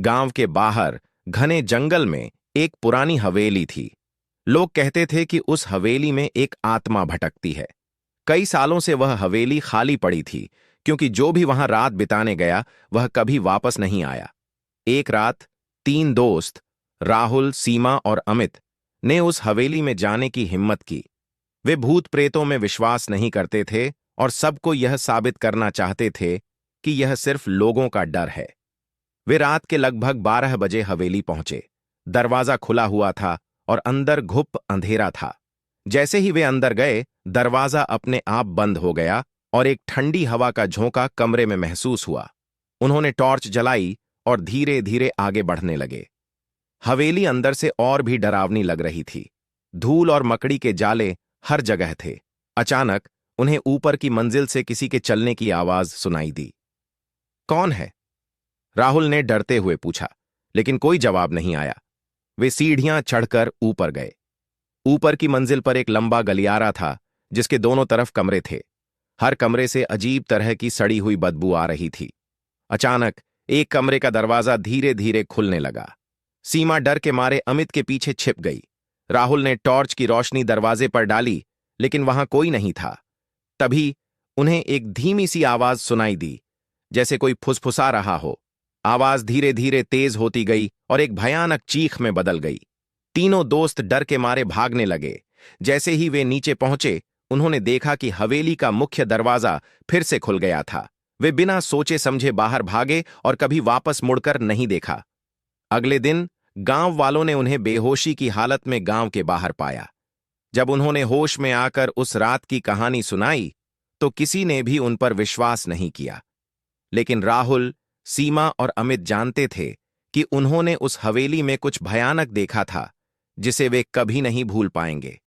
गांव के बाहर घने जंगल में एक पुरानी हवेली थी। लोग कहते थे कि उस हवेली में एक आत्मा भटकती है। कई सालों से वह हवेली खाली पड़ी थी, क्योंकि जो भी वहां रात बिताने गया वह कभी वापस नहीं आया। एक रात तीन दोस्त राहुल, सीमा और अमित ने उस हवेली में जाने की हिम्मत की। वे भूत प्रेतों में विश्वास नहीं करते थे और सबको यह साबित करना चाहते थे कि यह सिर्फ लोगों का डर है। वे रात के लगभग 12 बजे हवेली पहुंचे। दरवाजा खुला हुआ था और अंदर घुप अंधेरा था। जैसे ही वे अंदर गए, दरवाजा अपने आप बंद हो गया और एक ठंडी हवा का झोंका कमरे में महसूस हुआ। उन्होंने टॉर्च जलाई और धीरे धीरे आगे बढ़ने लगे। हवेली अंदर से और भी डरावनी लग रही थी। धूल और मकड़ी के जाले हर जगह थे। अचानक उन्हें ऊपर की मंजिल से किसी के चलने की आवाज सुनाई दी। कौन है? राहुल ने डरते हुए पूछा, लेकिन कोई जवाब नहीं आया। वे सीढ़ियां चढ़कर ऊपर गए। ऊपर की मंजिल पर एक लंबा गलियारा था, जिसके दोनों तरफ कमरे थे। हर कमरे से अजीब तरह की सड़ी हुई बदबू आ रही थी। अचानक एक कमरे का दरवाजा धीरे धीरे खुलने लगा। सीमा डर के मारे अमित के पीछे छिप गई। राहुल ने टॉर्च की रोशनी दरवाजे पर डाली, लेकिन वहां कोई नहीं था। तभी उन्हें एक धीमी सी आवाज सुनाई दी, जैसे कोई फुसफुसा रहा हो। आवाज धीरे धीरे तेज होती गई और एक भयानक चीख में बदल गई। तीनों दोस्त डर के मारे भागने लगे। जैसे ही वे नीचे पहुंचे, उन्होंने देखा कि हवेली का मुख्य दरवाजा फिर से खुल गया था। वे बिना सोचे समझे बाहर भागे और कभी वापस मुड़कर नहीं देखा। अगले दिन गांव वालों ने उन्हें बेहोशी की हालत में गांव के बाहर पाया। जब उन्होंने होश में आकर उस रात की कहानी सुनाई, तो किसी ने भी उन पर विश्वास नहीं किया। लेकिन राहुल, सीमा और अमित जानते थे कि उन्होंने उस हवेली में कुछ भयानक देखा था, जिसे वे कभी नहीं भूल पाएंगे।